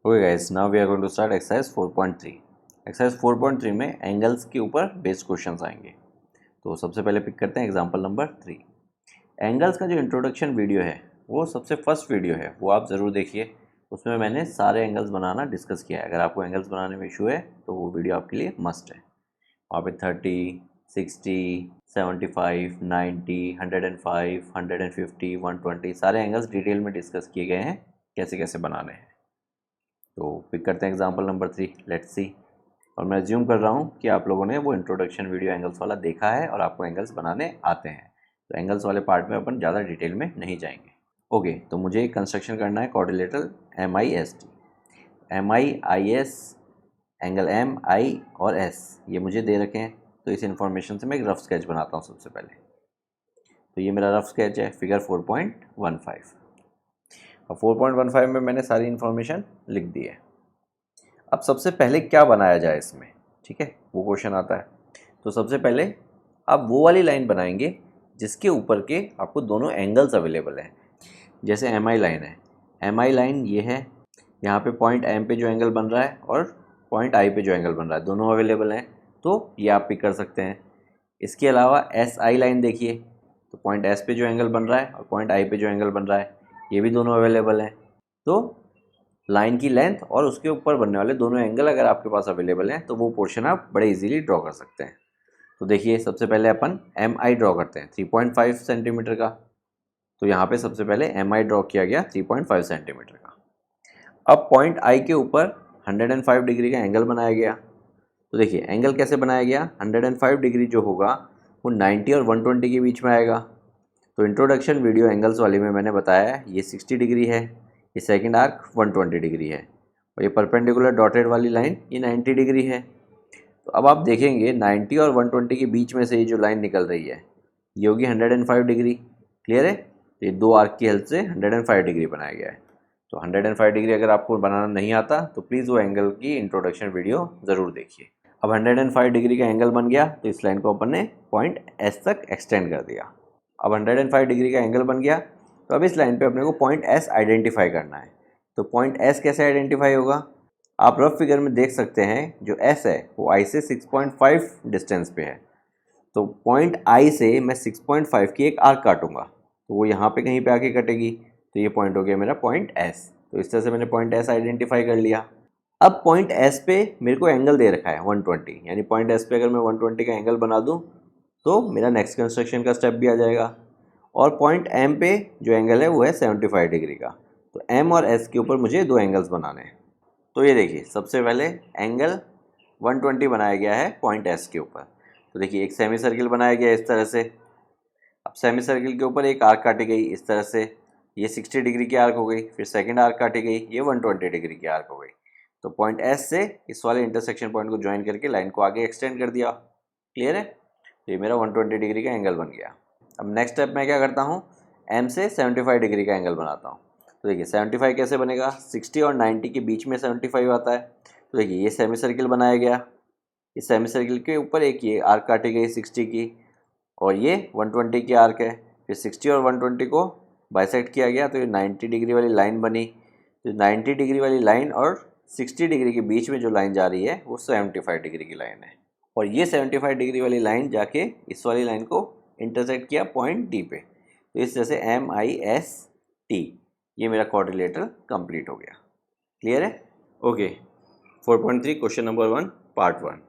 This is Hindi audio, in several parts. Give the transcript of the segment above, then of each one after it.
Okay guys, now we are going to start exercise 4.3। Exercise 4.3 में एंगल्स के ऊपर बेस्ड क्वेश्चंस आएंगे। तो सबसे पहले पिक करते हैं एग्जांपल नंबर 3। एंगल्स का जो इंट्रोडक्शन वीडियो है वो सबसे फर्स्ट वीडियो है, वो आप ज़रूर देखिए। उसमें मैंने सारे एंगल्स बनाना डिस्कस किया है। अगर आपको एंगल्स बनाने में इशू है तो वो वीडियो आपके लिए मस्ट है। वहाँ पे 30, 60, 75, 90, 105, 150, 120 सारे एंगल्स डिटेल में डिस्कस किए गए हैं, कैसे कैसे बनाने हैं। तो पिक करते हैं एग्जांपल नंबर 3, लेट्स सी। और मैं अज्यूम कर रहा हूँ कि आप लोगों ने वो इंट्रोडक्शन वीडियो एंगल्स वाला देखा है और आपको एंगल्स बनाने आते हैं। तो एंगल्स वाले पार्ट में अपन ज़्यादा डिटेल में नहीं जाएंगे। ओके, तो मुझे एक कंस्ट्रक्शन करना है quadrilateral MIST। MIIS angle M, I और S ये मुझे दे रखे हैं। तो इस इंफॉर्मेशन से मैं एक रफ स्केच बनाता हूँ सबसे पहले। तो ये मेरा रफ स्केच है, फिगर 4.15। और 4.15 में मैंने सारी इन्फॉर्मेशन लिख दी है। अब सबसे पहले क्या बनाया जाए इसमें, ठीक है, वो क्वेश्चन आता है। तो सबसे पहले आप वो वाली लाइन बनाएंगे जिसके ऊपर के आपको दोनों एंगल्स अवेलेबल हैं। जैसे MI लाइन है, MI लाइन ये है, यहाँ पे पॉइंट M पे जो एंगल बन रहा है और पॉइंट I पे जो एंगल बन रहा है दोनों अवेलेबल हैं, तो ये आप पिक कर सकते हैं। इसके अलावा SI लाइन देखिए, तो पॉइंट S पे जो एंगल बन रहा है और पॉइंट I पे जो एंगल बन रहा है ये भी दोनों अवेलेबल हैं। तो लाइन की लेंथ और उसके ऊपर बनने वाले दोनों एंगल अगर आपके पास अवेलेबल हैं तो वो पोर्शन आप बड़े इजीली ड्रॉ कर सकते हैं। तो देखिए, सबसे पहले अपन MI ड्रॉ करते हैं 3.5 सेंटीमीटर का। तो यहाँ पे सबसे पहले MI ड्रॉ किया गया 3.5 सेंटीमीटर का। अब पॉइंट I के ऊपर 105 डिग्री का एंगल बनाया गया। तो देखिए एंगल कैसे बनाया गया, 105 डिग्री जो होगा वो 90 और 120 के बीच में आएगा। तो इंट्रोडक्शन वीडियो एंगल्स वाले में मैंने बताया ये 60 डिग्री है, ये सेकंड आर्क 120 डिग्री है और ये परपेंडिकुलर डॉटेड वाली लाइन ये 90 डिग्री है। तो अब आप देखेंगे 90 और 120 के बीच में से ये जो लाइन निकल रही है ये होगी 105 डिग्री। क्लियर है? तो ये दो आर्क की हेल्प से 105 डिग्री बनाया गया है। तो 105 डिग्री अगर आपको बनाना नहीं आता तो प्लीज़ वो एंगल की इंट्रोडक्शन वीडियो ज़रूर देखिए। अब 105 डिग्री का एंगल बन गया तो इस लाइन को अपन ने पॉइंट S तक एक्सटेंड कर दिया। अब 105 डिग्री का एंगल बन गया तो अब इस लाइन पे अपने को पॉइंट S आइडेंटिफाई करना है। तो पॉइंट S कैसे आइडेंटिफाई होगा, आप रफ फिगर में देख सकते हैं जो S है वो I से 6.5 डिस्टेंस पे है। तो पॉइंट I से मैं 6.5 की एक आर्क काटूंगा तो वो यहाँ पे कहीं पे आके कटेगी। तो ये पॉइंट हो गया मेरा पॉइंट S। तो इस तरह से मैंने पॉइंट S आइडेंटिफाई कर लिया। अब पॉइंट S पे मेरे को एंगल दे रखा है 120, यानी पॉइंट S पे अगर मैं 120 का एंगल बना दूँ तो मेरा नेक्स्ट कंस्ट्रक्शन का स्टेप भी आ जाएगा। और पॉइंट M पे जो एंगल है वो है 75 डिग्री का। तो M और S के ऊपर मुझे दो एंगल्स बनाने हैं। तो ये देखिए, सबसे पहले एंगल 120 बनाया गया है पॉइंट S के ऊपर। तो देखिए एक सेमी सर्किल बनाया गया इस तरह से। अब सेमी सर्किल के ऊपर एक आर्क काटी गई इस तरह से, ये 60 डिग्री की आर्क हो गई। फिर सेकंड आर्क काटी गई, ये 120 डिग्री की आर्क हो गई। तो पॉइंट S से इस वाले इंटरसेक्शन पॉइंट को ज्वाइन करके लाइन को आगे एक्सटेंड कर दिया। क्लियर है? तो ये मेरा 120 डिग्री का एंगल बन गया। अब नेक्स्ट स्टेप मैं क्या करता हूँ, M से 75 डिग्री का एंगल बनाता हूँ। तो देखिए 75 कैसे बनेगा, 60 और 90 के बीच में 75 आता है। तो देखिए ये सेमी सर्किल बनाया गया, इस सेमी सर्किल के ऊपर एक ये आर्क काटी गई 60 की और ये 120 की आर्क है। फिर 60 और 120 को बाइसेक्ट किया गया तो ये 90 डिग्री वाली लाइन बनी। तो 90 डिग्री वाली लाइन और 60 डिग्री के बीच में जो लाइन जा रही है वो 75 डिग्री की लाइन है। और ये 75 डिग्री वाली लाइन जाके इस वाली लाइन को इंटरसेक्ट किया पॉइंट D पे। तो इस तरह से MIST ये मेरा क्वाड्रिलेटरल कंप्लीट हो गया। क्लियर है? Okay, 4.3 question number 1 part 1।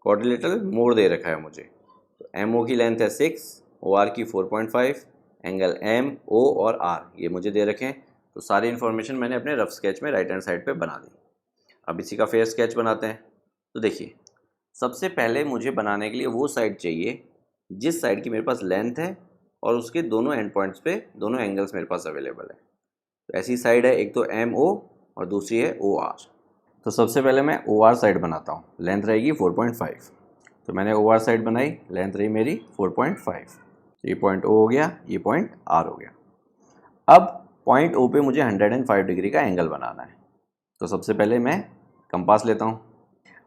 Quadrilateral मोड़ दे रखा है मुझे। तो MO की लेंथ है 6, OR की 4.5, एंगल M, O और R ये मुझे दे रखे हैं। तो सारी इन्फॉर्मेशन मैंने अपने रफ स्केच में राइट हैंड साइड पे बना दी। अब इसी का फेयर स्केच बनाते हैं। तो देखिए सबसे पहले मुझे बनाने के लिए वो साइड चाहिए जिस साइड की मेरे पास लेंथ है और उसके दोनों एंड पॉइंट्स पे दोनों एंगल्स मेरे पास अवेलेबल है। तो ऐसी साइड है, एक तो MO और दूसरी है OR। तो सबसे पहले मैं OR साइड बनाता हूँ, लेंथ रहेगी 4.5। तो मैंने OR साइड बनाई, लेंथ रही मेरी 4.5। तो ये पॉइंट O हो गया, ये पॉइंट R हो गया। अब पॉइंट O पे मुझे 105 डिग्री का एंगल बनाना है। तो सबसे पहले मैं कंपास लेता हूँ।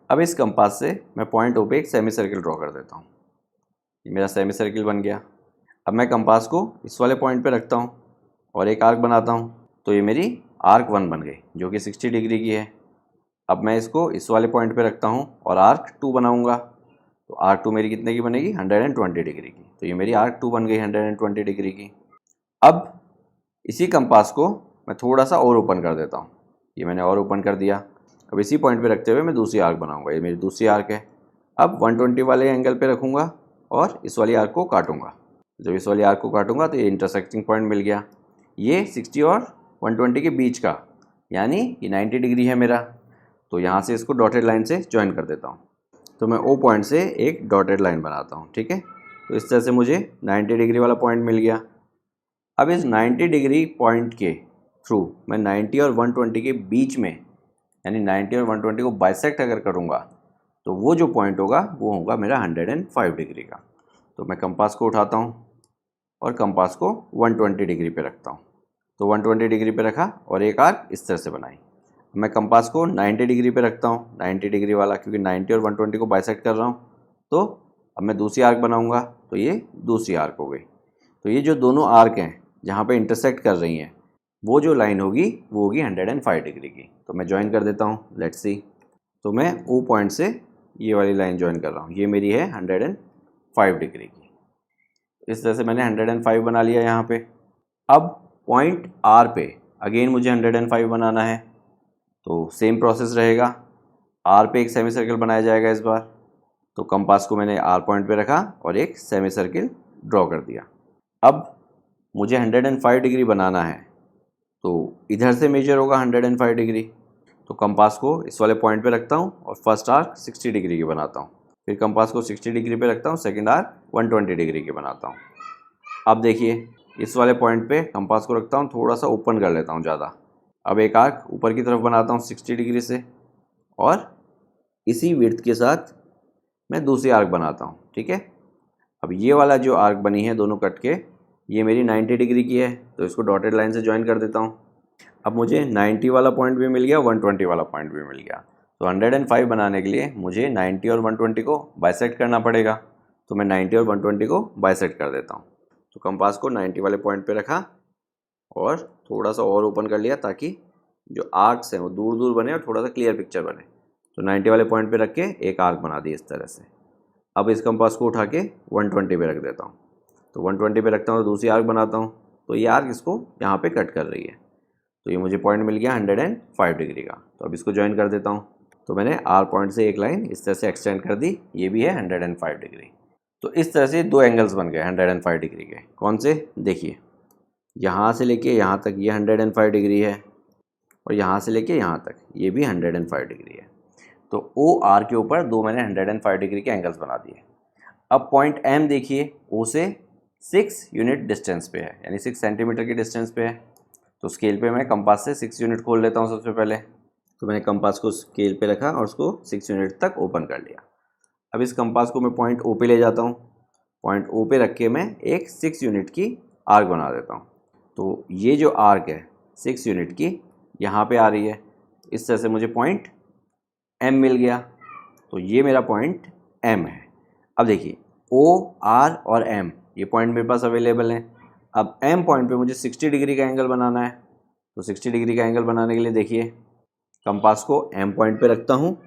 अब इस कंपास से मैं पॉइंट O पे एक सेमी सर्किल ड्रॉ कर देता हूँ। ये मेरा सेमी सर्किल बन गया। अब मैं कंपास को इस वाले पॉइंट पे रखता हूँ और एक आर्क बनाता हूँ। तो ये मेरी आर्क 1 बन गई जो कि 60 डिग्री की है। अब मैं इसको इस वाले पॉइंट पे रखता हूँ और आर्क 2 बनाऊंगा, तो आर्क 2 मेरी कितने की बनेगी, 120 डिग्री की। तो ये मेरी आर्क 2 बन गई 120 डिग्री की। अब इसी कंपास को मैं थोड़ा सा और ओपन कर देता हूँ, ये मैंने और ओपन कर दिया। अब इसी पॉइंट पे रखते हुए मैं दूसरी आर्क बनाऊंगा, ये मेरी दूसरी आर्क है। अब 120 वाले एंगल पे रखूँगा और इस वाली आर्क को काटूंगा। जब इस वाली आर्क को काटूंगा तो ये इंटरसेक्टिंग पॉइंट मिल गया, ये 60 और 120 के बीच का, यानी ये 90 डिग्री है मेरा। तो यहाँ से इसको डॉटेड लाइन से ज्वाइन कर देता हूँ। तो मैं ओ पॉइंट से एक डॉटेड लाइन बनाता हूँ, ठीक है। तो इस तरह से मुझे 90 डिग्री वाला पॉइंट मिल गया। अब इस 90 डिग्री पॉइंट के थ्रू मैं 90 और 120 के बीच में, यानी 90 और 120 को बाइसेक्ट अगर करूँगा तो वो जो पॉइंट होगा वो होगा मेरा 105 डिग्री का। तो मैं कंपास को उठाता हूँ और कंपास को 120 डिग्री पे रखता हूँ। तो 120 डिग्री पे रखा और एक आर्क इस तरह से बनाई। मैं कंपास को 90 डिग्री पे रखता हूँ, 90 डिग्री वाला, क्योंकि 90 और 120 को बाइसेक्ट कर रहा हूँ। तो अब मैं दूसरी आर्क बनाऊँगा, तो ये दूसरी आर्क हो गई। तो ये जो दोनों आर्क हैं जहाँ पे इंटरसेक्ट कर रही हैं, वो जो लाइन होगी वो होगी 105 डिग्री की। तो मैं ज्वाइन कर देता हूँ, लेट्स सी। तो मैं ओ पॉइंट से ये वाली लाइन ज्वाइन कर रहा हूँ, ये मेरी है 105 डिग्री की। इस तरह से मैंने 105 बना लिया यहाँ पे। अब पॉइंट आर पे अगेन मुझे 105 बनाना है, तो सेम प्रोसेस रहेगा। आर पे एक सेमी सर्कल बनाया जाएगा इस बार। तो कंपास को मैंने आर पॉइंट पे रखा और एक सेमी सर्कल ड्रॉ कर दिया। अब मुझे 105 डिग्री बनाना है, तो इधर से मेजर होगा 105 डिग्री। तो कंपास को इस वाले पॉइंट पे रखता हूँ और फर्स्ट आर्क 60 डिग्री की बनाता हूँ। फिर कंपास को 60 डिग्री पे रखता हूँ, सेकंड आर्क 120 डिग्री की बनाता हूँ। अब देखिए इस वाले पॉइंट पे कंपास को रखता हूँ, थोड़ा सा ओपन कर लेता हूँ ज़्यादा। अब एक आर्क ऊपर की तरफ बनाता हूँ 60 डिग्री से, और इसी विड्थ के साथ मैं दूसरी आर्क बनाता हूँ, ठीक है। अब ये वाला जो आर्क बनी है दोनों कट के, ये मेरी 90 डिग्री की है, तो इसको डॉटेड लाइन से ज्वाइन कर देता हूँ। अब मुझे 90 वाला पॉइंट भी मिल गया, 120 वाला पॉइंट भी मिल गया। तो 105 बनाने के लिए मुझे 90 और 120 को बाइसेक्ट करना पड़ेगा। तो मैं 90 और 120 को बाइसेक्ट कर देता हूँ। तो कंपास को 90 वाले पॉइंट पे रखा और थोड़ा सा और ओपन कर लिया, ताकि जो आर्क्स हैं वो दूर दूर बने और थोड़ा सा क्लियर पिक्चर बने। तो 90 वाले पॉइंट पे रख के एक आर्क बना दी इस तरह से। अब इस कंपास को उठा के 120 पे रख देता हूँ। तो 120 पे रखता हूँ तो दूसरी आर्क बनाता हूँ, तो ये आर्क इसको यहाँ पे कट कर रही है। तो ये मुझे पॉइंट मिल गया 105 डिग्री का। तो अब इसको ज्वाइन कर देता हूँ। तो मैंने आर पॉइंट से एक लाइन इस तरह से एक्सटेंड कर दी, ये भी है 105 डिग्री। तो इस तरह से दो एंगल्स बन गए 105 डिग्री के। कौन से, देखिए यहाँ से लेके यहाँ तक ये 105 डिग्री है, और यहाँ से लेके यहाँ तक ये भी 105 डिग्री है। तो ओ आर के ऊपर दो मैंने 105 डिग्री के एंगल्स बना दिए। अब पॉइंट एम देखिए, ओ से 6 यूनिट डिस्टेंस पे है, यानी 6 सेंटीमीटर की डिस्टेंस पे है। तो स्केल पे मैं कंपास से 6 यूनिट खोल लेता हूँ सबसे पहले। तो मैंने कंपास को स्केल पे रखा और उसको 6 यूनिट तक ओपन कर लिया। अब इस कंपास को मैं पॉइंट ओ पे ले जाता हूँ। पॉइंट ओ पे रख के मैं एक 6 यूनिट की आर्क बना देता हूँ। तो ये जो आर्क है 6 यूनिट की यहाँ पे आ रही है। इस तरह से मुझे पॉइंट एम मिल गया। तो ये मेरा पॉइंट एम है। अब देखिए ओ, आर और एम ये पॉइंट मेरे पास अवेलेबल हैं। अब एम पॉइंट पे मुझे 60 डिग्री का एंगल बनाना है। तो 60 डिग्री का एंगल बनाने के लिए देखिए कंपास को एम पॉइंट पे रखता हूँ,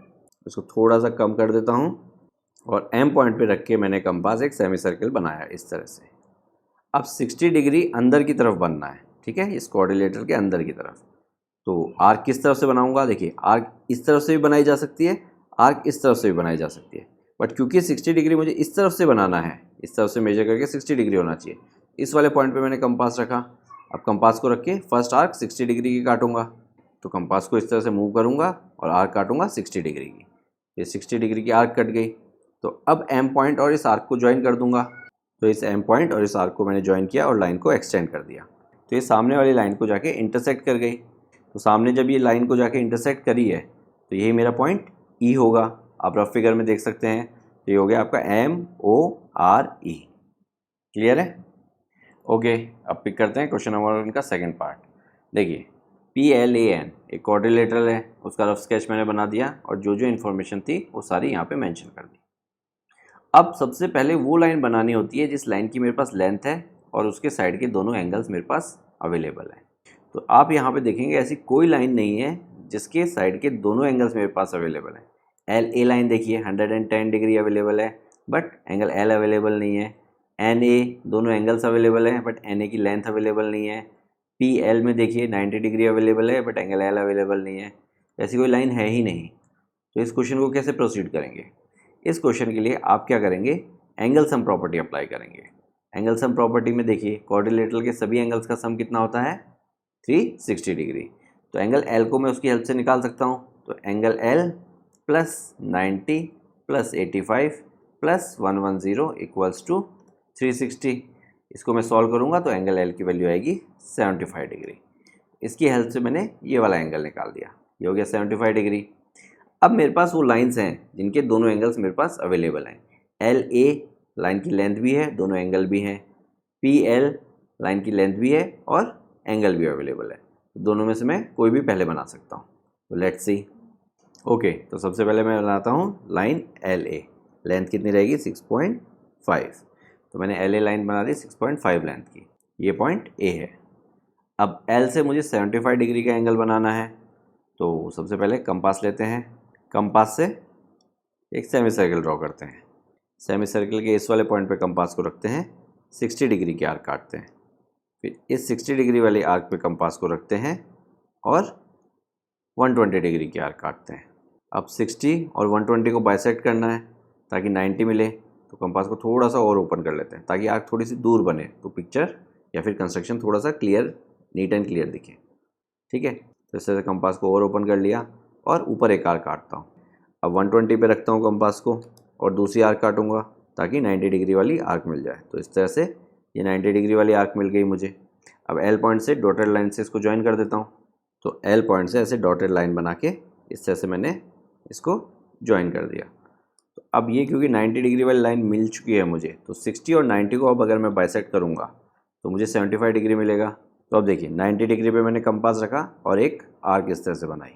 इसको थोड़ा सा कम कर देता हूँ, और एम पॉइंट पे रख के मैंने कंपास एक सेमी सर्कल बनाया इस तरह से। अब 60 डिग्री अंदर की तरफ बनना है, ठीक है, इस कोऑर्डिनेटर के अंदर की तरफ। तो आर्क किस तरफ से बनाऊंगा, देखिए आर्क इस तरफ से भी बनाई जा सकती है, आर्क इस तरफ से भी बनाई जा सकती है, बट क्योंकि 60 डिग्री मुझे इस तरफ से बनाना है, इस तरफ से मेजर करके 60 डिग्री होना चाहिए। इस वाले पॉइंट पे मैंने कंपास रखा। अब कंपास को रख के फर्स्ट आर्क 60 डिग्री की काटूंगा। तो कंपास को इस तरह से मूव करूंगा और आर्क काटूंगा 60 डिग्री की। ये 60 डिग्री की आर्क कट गई। तो अब एम पॉइंट और इस आर्क को ज्वाइन कर दूंगा। तो इस एम पॉइंट और इस आर्क को मैंने ज्वाइन किया और लाइन को एक्सटेंड कर दिया। तो ये सामने वाली लाइन को जाके इंटरसेक्ट कर गई। तो सामने जब ये लाइन को जाके इंटरसेक्ट करी है तो यही मेरा पॉइंट ई होगा। आप रफ फिगर में देख सकते हैं। तो ये हो गया आपका M O R E. Clear है? ओके, अब पिक करते हैं क्वेश्चन नंबर 1 का सेकंड पार्ट। देखिए PLAN एक क्वाड्रिलेटरल है, उसका रफ स्केच मैंने बना दिया और जो जो इन्फॉर्मेशन थी वो सारी यहाँ पे मेंशन कर दी। अब सबसे पहले वो लाइन बनानी होती है जिस लाइन की मेरे पास लेंथ है और उसके साइड के दोनों एंगल्स मेरे पास अवेलेबल है। तो आप यहाँ पे देखेंगे ऐसी कोई लाइन नहीं है जिसके साइड के दोनों एंगल्स मेरे पास अवेलेबल हैं। एल ए लाइन देखिए 110 डिग्री अवेलेबल है, बट एंगल एल अवेलेबल नहीं है। एन ए दोनों एंगल्स अवेलेबल हैं, बट एन ए की लेंथ अवेलेबल नहीं है। पी एल में देखिए 90 डिग्री अवेलेबल है, बट एंगल एल अवेलेबल नहीं है। ऐसी कोई लाइन है ही नहीं। तो इस क्वेश्चन को कैसे प्रोसीड करेंगे? इस क्वेश्चन के लिए आप क्या करेंगे, एंगल सम प्रॉपर्टी अप्लाई करेंगे। एंगल सम प्रॉपर्टी में देखिए क्वाड्रिलेटरल के सभी एंगल्स का सम कितना होता है, 360 डिग्री। तो एंगल एल को मैं उसकी हेल्प से निकाल सकता हूँ। तो angle L plus 90 plus 85 plus 110 equals to 360। इसको मैं सॉल्व करूँगा तो एंगल एल की वैल्यू आएगी 75 डिग्री। इसकी हेल्प से मैंने ये वाला एंगल निकाल दिया, ये हो गया 75 डिग्री। अब मेरे पास वो लाइंस हैं जिनके दोनों एंगल्स मेरे पास अवेलेबल हैं। एल ए लाइन की लेंथ भी है, दोनों एंगल भी हैं। पी एल लाइन की लेंथ भी है और एंगल भी अवेलेबल है। दोनों में से मैं कोई भी पहले बना सकता हूँ। तो लेट्स सी। ओके, तो सबसे पहले मैं बनाता हूँ लाइन एल ए। लेंथ कितनी रहेगी, 6.5। तो मैंने एल ए लाइन बना दी 6.5 लेंथ की। ये पॉइंट ए है। अब एल से मुझे 75 डिग्री का एंगल बनाना है। तो सबसे पहले कंपास लेते हैं। कंपास से एक सेमी सर्कल ड्रॉ करते हैं। सेमी सर्कल के इस वाले पॉइंट पे कंपास को रखते हैं, 60 डिग्री के आर्क काटते हैं। फिर इस 60 डिग्री वाले आर्क पे कंपास को रखते हैं और 120 डिग्री के आर्क काटते हैं। अब 60 और 120 को बाइसेक्ट करना है ताकि 90 मिले। तो कंपास को थोड़ा सा और ओपन कर लेते हैं ताकि आर्क थोड़ी सी दूर बने, तो पिक्चर या फिर कंस्ट्रक्शन थोड़ा सा क्लियर, नीट एंड क्लियर दिखे। ठीक है, तो इस तरह से कंपास को और ओपन कर लिया और ऊपर एक आर्क काटता हूँ। अब 120 पे रखता हूँ कंपास को और दूसरी आर्क काटूंगा ताकि 90 डिग्री वाली आर्क मिल जाए। तो इस तरह से ये 90 डिग्री वाली आर्क मिल गई मुझे। अब एल पॉइंट से डॉटेड लाइन से इसको ज्वाइन कर देता हूँ। तो एल पॉइंट से ऐसे डॉटेड लाइन बना के इस तरह से मैंने इसको ज्वाइन कर दिया। तो अब ये क्योंकि 90 डिग्री वाली लाइन मिल चुकी है मुझे, तो 60 और 90 को अब अगर मैं बाइसेक्ट करूँगा तो मुझे 75 डिग्री मिलेगा। तो अब देखिए 90 डिग्री पे मैंने कंपास रखा और एक आर्क इस तरह से बनाई।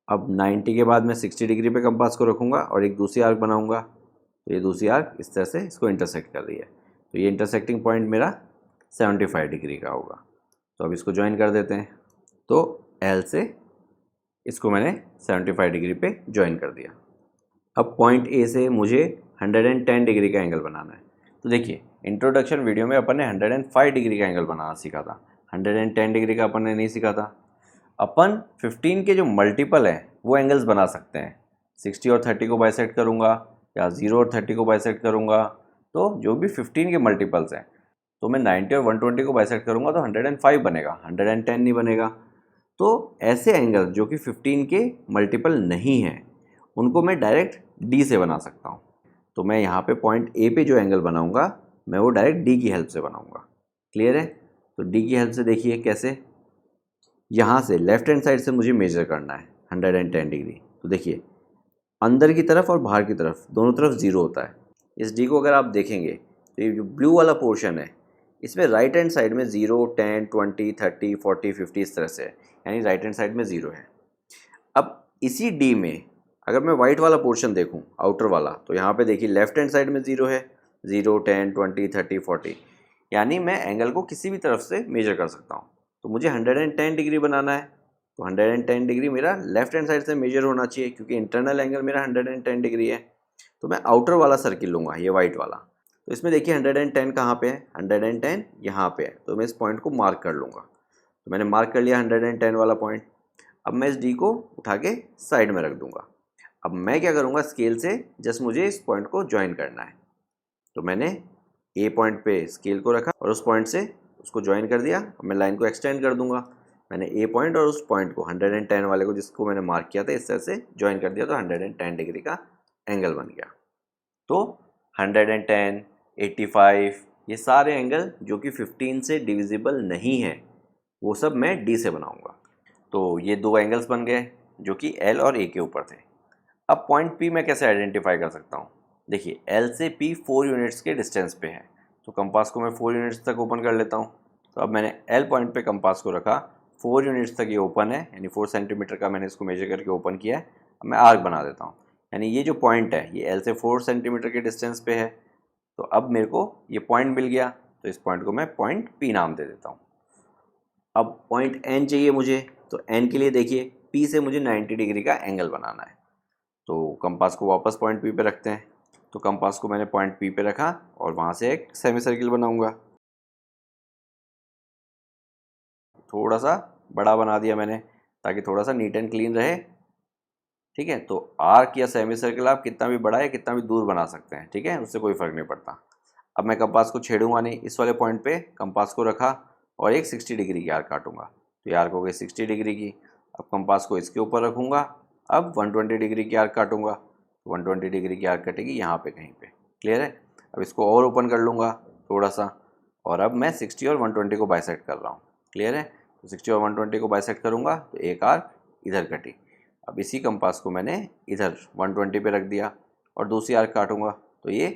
अब 90 के बाद मैं 60 डिग्री पे कंपास को रखूँगा और एक दूसरी आर्क बनाऊँगा। तो ये दूसरी आर्क इस तरह से इसको इंटरसेक्ट कर रही है। तो ये इंटरसेक्टिंग पॉइंट मेरा 75 डिग्री का होगा। तो अब इसको ज्वाइन कर देते हैं। तो एल से इसको मैंने 75 डिग्री पे ज्वाइन कर दिया। अब पॉइंट ए से मुझे 110 डिग्री का एंगल बनाना है। तो देखिए इंट्रोडक्शन वीडियो में अपन ने 105 डिग्री का एंगल बनाना सीखा था, 110 डिग्री का अपन ने नहीं सीखा था। अपन 15 के जो मल्टीपल हैं वो एंगल्स बना सकते हैं। 60 और 30 को बाइसेक्ट करूँगा या 0 और 30 को बाइसेक्ट करूँगा, तो जो भी 15 के मल्टीपल्स हैं, तो मैं 90 और 120 को बाइसेक्ट करूँगा तो 105 बनेगा, 110 नहीं बनेगा। तो ऐसे एंगल जो कि 15 के मल्टीपल नहीं हैं उनको मैं डायरेक्ट डी से बना सकता हूँ। तो मैं यहाँ पे पॉइंट ए पे जो एंगल बनाऊँगा मैं वो डायरेक्ट डी की हेल्प से बनाऊँगा। क्लियर है? तो डी की हेल्प से देखिए कैसे, यहाँ से लेफ्ट हैंड साइड से मुझे मेजर करना है 110 डिग्री। तो देखिए अंदर की तरफ और बाहर की तरफ दोनों तरफ 0 होता है। इस डी को अगर आप देखेंगे तो ये जो ब्लू वाला पोर्शन है इसमें राइट हैंड साइड में 0, 10, 20, 30, 40, 50 इस तरह से है, यानी राइट हैंड साइड में 0 है। अब इसी डी में अगर मैं वाइट वाला पोर्शन देखूं, आउटर वाला, तो यहाँ पे देखिए लेफ्ट हैंड साइड में 0 है, 0, 10, 20, 30, 40, यानी मैं एंगल को किसी भी तरफ से मेजर कर सकता हूँ। तो मुझे 110 डिग्री बनाना है, तो 110 डिग्री मेरा लेफ्ट हैंड साइड से मेजर होना चाहिए क्योंकि इंटरनल एंगल मेरा 110 डिग्री है। तो मैं आउटर वाला सर्किल लूँगा, ये वाइट वाला। तो इसमें देखिए 110 कहाँ पे है, 110 यहाँ पे है। तो मैं इस पॉइंट को मार्क कर लूँगा। तो मैंने मार्क कर लिया 110 वाला पॉइंट। अब मैं इस डी को उठा के साइड में रख दूँगा। अब मैं क्या करूँगा, स्केल से जस्ट मुझे इस पॉइंट को ज्वाइन करना है। तो मैंने ए पॉइंट पे स्केल को रखा और उस पॉइंट से उसको ज्वाइन कर दिया। अब मैं लाइन को एक्सटेंड कर दूंगा। मैंने ए पॉइंट और उस पॉइंट को 110 वाले को जिसको मैंने मार्क किया था इस तरह से ज्वाइन कर दिया, तो 110 डिग्री का एंगल बन गया। तो 110, 85 ये सारे एंगल जो कि 15 से डिविजिबल नहीं है वो सब मैं डी से बनाऊंगा। तो ये दो एंगल्स बन गए जो कि एल और ए के ऊपर थे। अब पॉइंट पी मैं कैसे आइडेंटिफाई कर सकता हूँ? देखिए एल से पी 4 यूनिट्स के डिस्टेंस पे है, तो कंपास को मैं 4 यूनिट्स तक ओपन कर लेता हूँ। तो अब मैंने एल पॉइंट पे कंपास को रखा, 4 यूनिट्स तक ये ओपन है, यानी 4 सेंटीमीटर का मैंने इसको मेजर करके ओपन किया है। अब मैं आर्क बना देता हूँ, यानी ये जो पॉइंट है ये एल से 4 सेंटीमीटर के डिस्टेंस पे है। तो अब मेरे को ये पॉइंट मिल गया, तो इस पॉइंट को मैं पॉइंट पी नाम दे देता हूँ। अब पॉइंट एन चाहिए मुझे, तो एन के लिए देखिए पी से मुझे 90 डिग्री का एंगल बनाना है। तो कंपास को वापस पॉइंट पी पे रखते हैं। तो कंपास को मैंने पॉइंट पी पे रखा और वहाँ से एक सेमी सर्किल बनाऊंगा। थोड़ा सा बड़ा बना दिया मैंने ताकि थोड़ा सा नीट एंड क्लीन रहे। ठीक है, तो आर्क या सेमी सर्किल आप कितना भी बड़ा या कितना भी दूर बना सकते हैं। ठीक है, उससे कोई फ़र्क नहीं पड़ता। अब मैं कंपास को छेड़ूंगा नहीं, इस वाले पॉइंट पे कंपास को रखा और एक 60 डिग्री की आर्क काटूंगा। तो ये आर्क हो गई 60 डिग्री की। अब कंपास को इसके ऊपर रखूंगा, अब 120 डिग्री की आर्क काटूंगा। 120 डिग्री की आर्क कटेगी यहाँ पे कहीं पे। क्लियर है। अब इसको और ओपन कर लूँगा थोड़ा सा, और अब मैं 60 और 120 को बाइसेक्ट कर रहा हूँ। क्लियर है। तो 60 और 120 को बाइसेक्ट करूँगा तो एक आर्क इधर कटी। अब इसी कंपास को मैंने इधर 120 पे रख दिया और दूसरी आर्क काटूंगा तो ये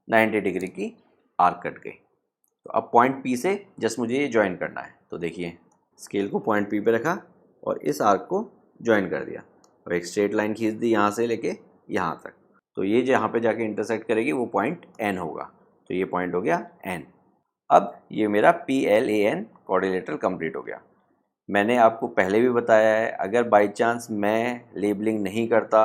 90 डिग्री की आर्क कट गई। तो अब पॉइंट पी से जस्ट मुझे ये ज्वाइन करना है। तो देखिए स्केल को पॉइंट पी पे रखा और इस आर्क को ज्वाइन कर दिया और एक स्ट्रेट लाइन खींच दी यहाँ से लेके यहाँ तक। तो ये जहाँ पे जाके इंटरसेक्ट करेगी वो पॉइंट एन होगा। तो ये पॉइंट हो गया एन। अब ये मेरा PLAN कोऑर्डिनेटर कंप्लीट हो गया। मैंने आपको पहले भी बताया है, अगर बाई चांस मैं लेबलिंग नहीं करता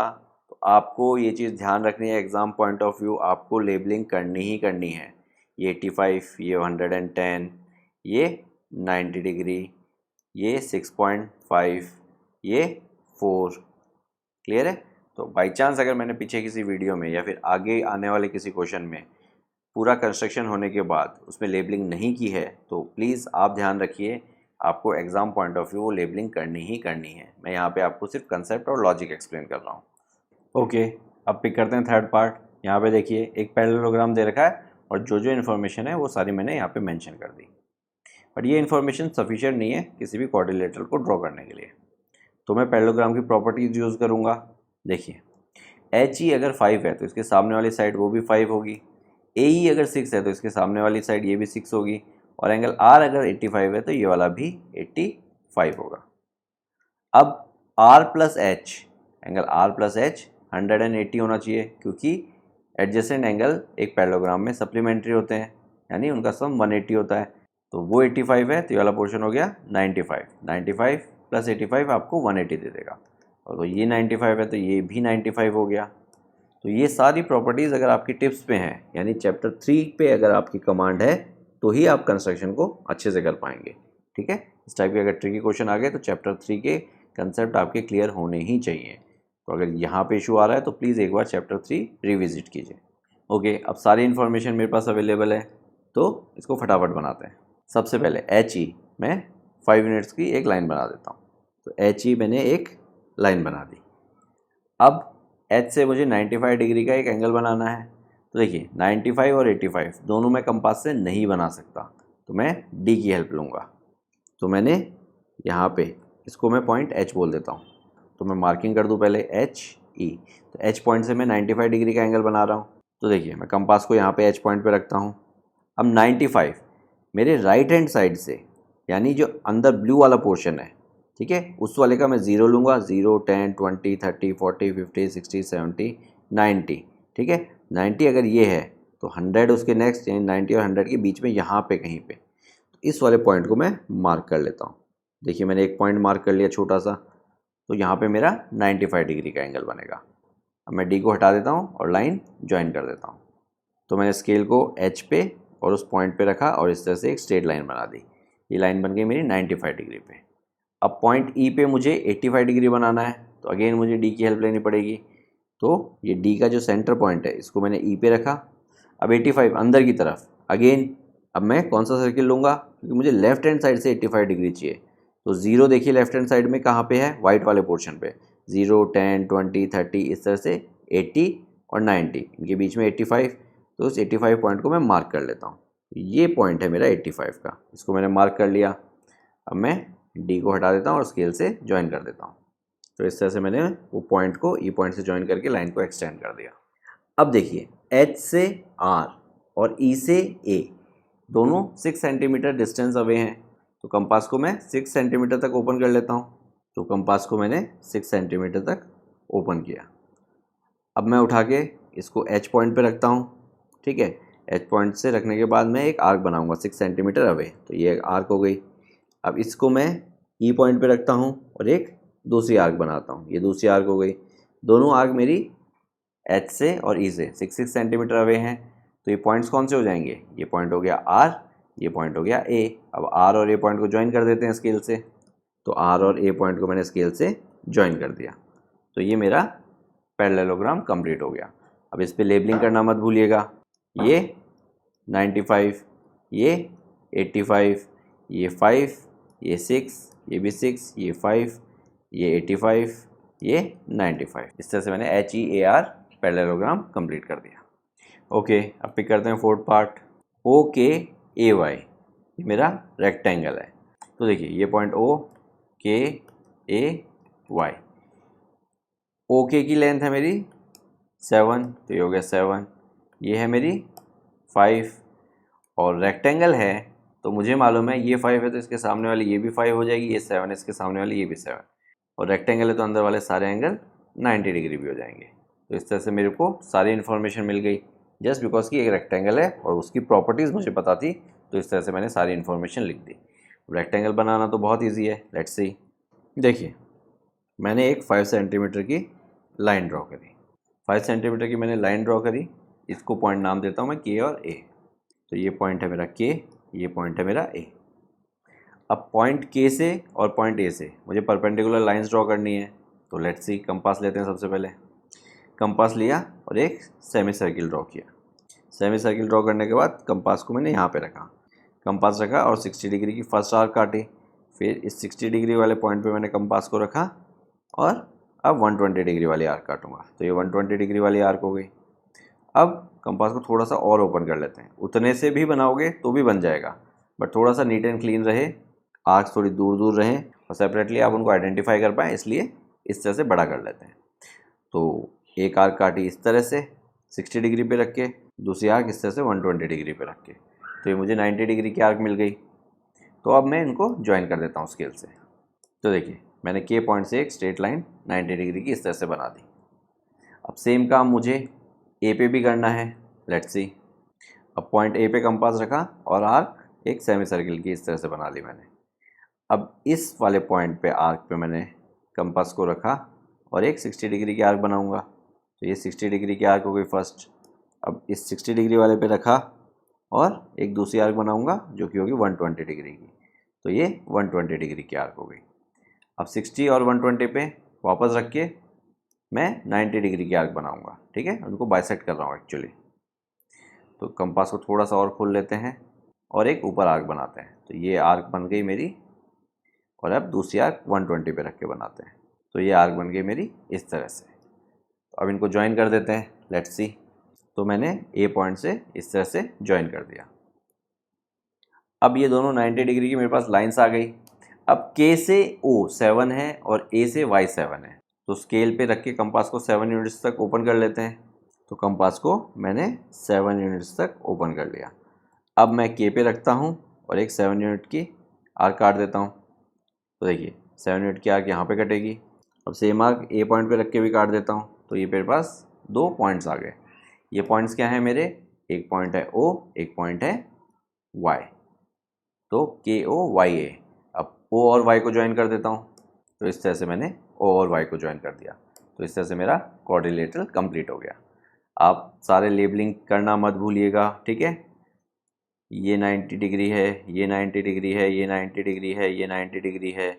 तो आपको ये चीज़ ध्यान रखनी है, एग्ज़ाम पॉइंट ऑफ व्यू आपको लेबलिंग करनी ही करनी है। ये 85, ये 110, ये 90 डिग्री, ये 6.5, ये 4। क्लियर है। तो बाई चांस अगर मैंने पीछे किसी वीडियो में या फिर आगे आने वाले किसी क्वेश्चन में पूरा कंस्ट्रक्शन होने के बाद उसमें लेबलिंग नहीं की है तो प्लीज़ आप ध्यान रखिए, आपको एग्ज़ाम पॉइंट ऑफ व्यू वो लेबलिंग करनी ही करनी है। मैं यहाँ पे आपको सिर्फ कंसेप्ट और लॉजिक एक्सप्लेन कर रहा हूँ। ओके, अब पिक करते हैं थर्ड पार्ट। यहाँ पे देखिए एक पैरेललोग्राम दे रखा है और जो जो इन्फॉर्मेशन है वो सारी मैंने यहाँ पे मेंशन कर दी। बट ये इन्फॉर्मेशन सफिशिएंट नहीं है किसी भी क्वाड्रिलेटरल को ड्रॉ करने के लिए। तो मैं पैरेललोग्राम की प्रॉपर्टीज यूज़ करूँगा। देखिए HE अगर 5 है तो इसके सामने वाली साइड वो भी 5 होगी। AE अगर 6 है तो इसके सामने वाली साइड ये भी 6 होगी। और एंगल R अगर 85 है तो ये वाला भी 85 होगा। अब R plus H, angle R plus H 180 होना चाहिए क्योंकि एडजेसेंट एंगल एक पैरेललोग्राम में सप्लीमेंट्री होते हैं, यानी उनका सम 180 होता है। तो वो 85 है तो ये वाला पोर्शन हो गया 95। 95 प्लस 85 आपको 180 दे देगा। और तो ये 95 है तो ये भी 95 हो गया। तो ये सारी प्रॉपर्टीज़ अगर आपकी टिप्स पे हैं, यानी चैप्टर 3 पे अगर आपकी कमांड है तो ही आप कंस्ट्रक्शन को अच्छे से कर पाएंगे। ठीक है, इस टाइप के अगर ट्रिकी क्वेश्चन आ गए तो चैप्टर 3 के कंसेप्ट आपके क्लियर होने ही चाहिए। तो अगर यहाँ पे इशू आ रहा है तो प्लीज़ एक बार चैप्टर 3 रिविजिट कीजिए। ओके, अब सारी इन्फॉर्मेशन मेरे पास अवेलेबल है तो इसको फटाफट बनाते हैं। सबसे पहले HE मैं 5 यूनिट्स की एक लाइन बना देता हूँ। तो HE मैंने एक लाइन बना दी। अब H से मुझे 95 डिग्री का एक एंगल बनाना है। तो देखिए 95 और 85 दोनों मैं कंपास से नहीं बना सकता, तो मैं D की हेल्प लूँगा। तो मैंने यहाँ पे इसको मैं पॉइंट H बोल देता हूँ। तो मैं मार्किंग कर दूँ पहले HE। तो H पॉइंट से मैं 95 डिग्री का एंगल बना रहा हूँ। तो देखिए मैं कंपास को यहाँ पे H पॉइंट पे रखता हूँ। अब 95 मेरे राइट हैंड साइड से, यानी जो अंदर ब्लू वाला पोर्शन है, ठीक है, उस वाले का मैं 0 लूँगा। 0, 10, 20, 30, 40, 50, 60, 70, 90। ठीक है, 90 अगर ये है तो 100 उसके नेक्स्ट, यानी 90 और 100 के बीच में यहाँ पे कहीं पे। तो इस वाले पॉइंट को मैं मार्क कर लेता हूँ। देखिए मैंने एक पॉइंट मार्क कर लिया छोटा सा, तो यहाँ पे मेरा 95 डिग्री का एंगल बनेगा। अब मैं D को हटा देता हूँ और लाइन ज्वाइन कर देता हूँ। तो मैंने स्केल को H पे और उस पॉइंट पे रखा और इस तरह से एक स्ट्रेट लाइन बना दी। ये लाइन बन गई मेरी 95 डिग्री पे। अब पॉइंट E पे मुझे 85 डिग्री बनाना है, तो अगेन मुझे D की हेल्प लेनी पड़ेगी। तो ये D का जो सेंटर पॉइंट है इसको मैंने E पे रखा। अब 85 अंदर की तरफ, अगेन अब मैं कौन सा सर्किल लूँगा, क्योंकि मुझे लेफ्ट हैंड साइड से 85 डिग्री चाहिए। तो 0 देखिए लेफ्ट हैंड साइड में कहाँ पे है, वाइट वाले पोर्शन पे। 0, 10, 20, 30 इस तरह से 80 और 90 इनके बीच में 85। तो उस 85 पॉइंट को मैं मार्क कर लेता हूँ। ये पॉइंट है मेरा 85 का, इसको मैंने मार्क कर लिया। अब मैं D को हटा देता हूँ और स्केल से ज्वाइन कर देता हूँ। तो इस तरह से मैंने वो पॉइंट को E पॉइंट से ज्वाइन करके लाइन को एक्सटेंड कर दिया। अब देखिए H से R और E से A दोनों 6 सेंटीमीटर डिस्टेंस अवे हैं। तो कंपास को मैं 6 सेंटीमीटर तक ओपन कर लेता हूँ। तो कंपास को मैंने 6 सेंटीमीटर तक ओपन किया। अब मैं उठा के इसको H पॉइंट पे रखता हूँ। ठीक है, H पॉइंट से रखने के बाद मैं एक आर्क बनाऊंगा 6 सेंटीमीटर अवे। तो ये एक आर्क हो गई। अब इसको मैं ई पॉइंट पे रखता हूँ और एक दूसरी आर्क बनाता हूँ। ये दूसरी आर्क हो गई। दोनों आर्क मेरी एच से और ई से 6 सेंटीमीटर अवे हैं। तो ये पॉइंट्स कौन से हो जाएंगे? ये पॉइंट हो गया आर, ये पॉइंट हो गया ए। अब आर और ए पॉइंट को ज्वाइन कर देते हैं स्केल से। तो आर और ए पॉइंट को मैंने स्केल से ज्वाइन कर दिया। तो ये मेरा पैरेललोग्राम कंप्लीट हो गया। अब इस पे लेबलिंग करना मत भूलिएगा। ये 95, ये 85, ये 5, ये 6, ये भी 6, ये 5, ये 85, ये 95। इस तरह से मैंने HEAR पैरेललोग्राम कंप्लीट कर दिया। ओके, अब पिक करते हैं फोर्थ पार्ट। OKAY, ये मेरा रेक्टेंगल है। तो देखिए ये पॉइंट OKAY, ओके की लेंथ है मेरी 7, तो ये हो गया 7। ये है मेरी 5 और रेक्टेंगल है तो मुझे मालूम है ये 5 है तो इसके सामने वाली ये भी 5 हो जाएगी, ये 7 है इसके सामने वाली ये भी 7, और रेक्टेंगल है तो अंदर वाले सारे एंगल 90 डिग्री भी हो जाएंगे। तो इस तरह से मेरे को सारी इन्फॉर्मेशन मिल गई जस्ट बिकॉज कि एक रेक्टेंगल है और उसकी प्रॉपर्टीज़ मुझे पता थी। तो इस तरह से मैंने सारी इन्फॉर्मेशन लिख दी। रेक्टेंगल बनाना तो बहुत ईजी है, लेट्स सी। देखिए मैंने एक 5 सेंटीमीटर की लाइन ड्रॉ करी। 5 सेंटीमीटर की मैंने लाइन ड्रॉ करी। इसको पॉइंट नाम देता हूँ मैं के और ए। तो ये पॉइंट है मेरा के, ये पॉइंट है मेरा ए। अब पॉइंट के से और पॉइंट ए से मुझे परपेंडिकुलर लाइंस ड्रॉ करनी है। तो लेट्स सी, कंपास लेते हैं। सबसे पहले कंपास लिया और एक सेमी सर्किल ड्रॉ किया। सेमी सर्किल ड्रॉ करने के बाद कंपास को मैंने यहाँ पे रखा, कंपास रखा और 60 डिग्री की फर्स्ट आर्क काटी। फिर इस 60 डिग्री वाले पॉइंट पे मैंने कंपास को रखा और अब 120 डिग्री वाली आर्क काटूंगा। तो ये 120 डिग्री वाली आर्क हो गई। अब कंपास को थोड़ा सा और ओपन कर लेते हैं। उतने से भी बनाओगे तो भी बन जाएगा, बट थोड़ा सा नीट एंड क्लीन रहे, आर्क्स थोड़ी दूर दूर रहें और सेपरेटली आप उनको आइडेंटिफाई कर पाएँ, इसलिए इस तरह से बड़ा कर लेते हैं। तो एक आर्क काटी इस तरह से 60 डिग्री पे रख के, दूसरी आर्क इस तरह से 120 डिग्री पे रख के। तो ये मुझे 90 डिग्री की आर्क मिल गई। तो अब मैं इनको ज्वाइन कर देता हूँ स्केल से। तो देखिए मैंने के पॉइंट से एक स्ट्रेट लाइन 90 डिग्री की इस तरह से बना दी। अब सेम काम मुझे ए पे भी करना है, लेट्स सी। अब पॉइंट ए पे कंपास रखा और आर्क एक सेमी सर्किल की इस तरह से बना ली मैंने। अब इस वाले पॉइंट पे आर्क पे मैंने कंपास को रखा और एक 60 डिग्री की आर्क बनाऊंगा। तो ये 60 डिग्री की आर्क हो गई फर्स्ट। अब इस 60 डिग्री वाले पे रखा और एक दूसरी आर्क बनाऊंगा जो कि होगी 120 डिग्री की। तो ये 120 डिग्री की आर्क हो गई। अब 60 और 120 पे वापस रख के मैं 90 डिग्री की आर्क बनाऊंगा। ठीक है, उनको बाइसेक्ट कर रहा हूँ एक्चुअली। तो कंपास को थोड़ा सा और खोल लेते हैं और एक ऊपर आर्क बनाते हैं। तो ये आर्क बन गई मेरी और अब दूसरी आर्क 120 पे रख के बनाते हैं। तो ये आर्क बन गई मेरी इस तरह से। तो अब इनको ज्वाइन कर देते हैं, लेट्स सी। तो मैंने ए पॉइंट से इस तरह से ज्वाइन कर दिया। अब ये दोनों 90 डिग्री की मेरे पास लाइंस आ गई। अब के से ओ 7 है और ए से वाई 7 है। तो स्केल पे रख के कंपास को 7 यूनिट्स तक ओपन कर लेते हैं। तो कंपास को मैंने 7 यूनिट्स तक ओपन कर लिया। अब मैं के पे रखता हूँ और एक 7 यूनिट की आर्क काट देता हूँ। तो देखिए 7 यूनिट की आर्क यहाँ पे कटेगी। अब सेम आर्क ए पॉइंट पे रख के भी काट देता हूँ। तो ये मेरे पास 2 पॉइंट्स आ गए। ये पॉइंट्स क्या हैं मेरे? एक पॉइंट है ओ, एक पॉइंट है वाई। तो के ओ वाई ए। अब ओ और वाई को ज्वाइन कर देता हूँ। तो इस तरह से मैंने ओ और वाई को ज्वाइन कर दिया। तो इस तरह से मेरा क्वाड्रिलेटरल कंप्लीट हो गया। आप सारे लेबलिंग करना मत भूलिएगा, ठीक है। ये 90 डिग्री है, ये 90 डिग्री है, ये 90 डिग्री है, ये 90 डिग्री है,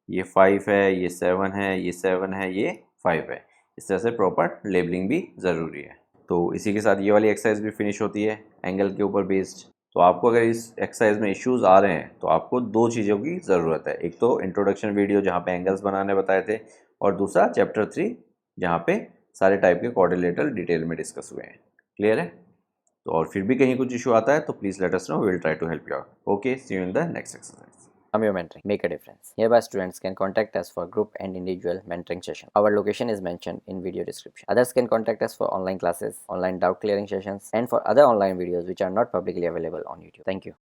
ये 5 है, ये 7 है, ये 7 है, ये 5 है। इस तरह से प्रॉपर लेबलिंग भी ज़रूरी है। तो इसी के साथ ये वाली एक्सरसाइज भी फिनिश होती है एंगल के ऊपर बेस्ड। तो आपको अगर इस एक्सरसाइज में इश्यूज आ रहे हैं तो आपको 2 चीज़ों की ज़रूरत है। एक तो इंट्रोडक्शन वीडियो जहाँ पे एंगल्स बनाने बताए थे, और दूसरा चैप्टर 3 जहाँ पे सारे टाइप के क्वाड्रिलेटरल डिटेल में डिस्कस हुए हैं। क्लियर है? तो और फिर भी कहीं कुछ इशू आता है तो please let us know, we will try to help you out. Okay, see you in the next exercise. Your mentoring make a difference. Hereby students can contact us for group and individual mentoring session. Our location is mentioned in video description. Others can contact us for online classes, online doubt clearing sessions, and for other online videos which are not publicly available on YouTube. Thank you.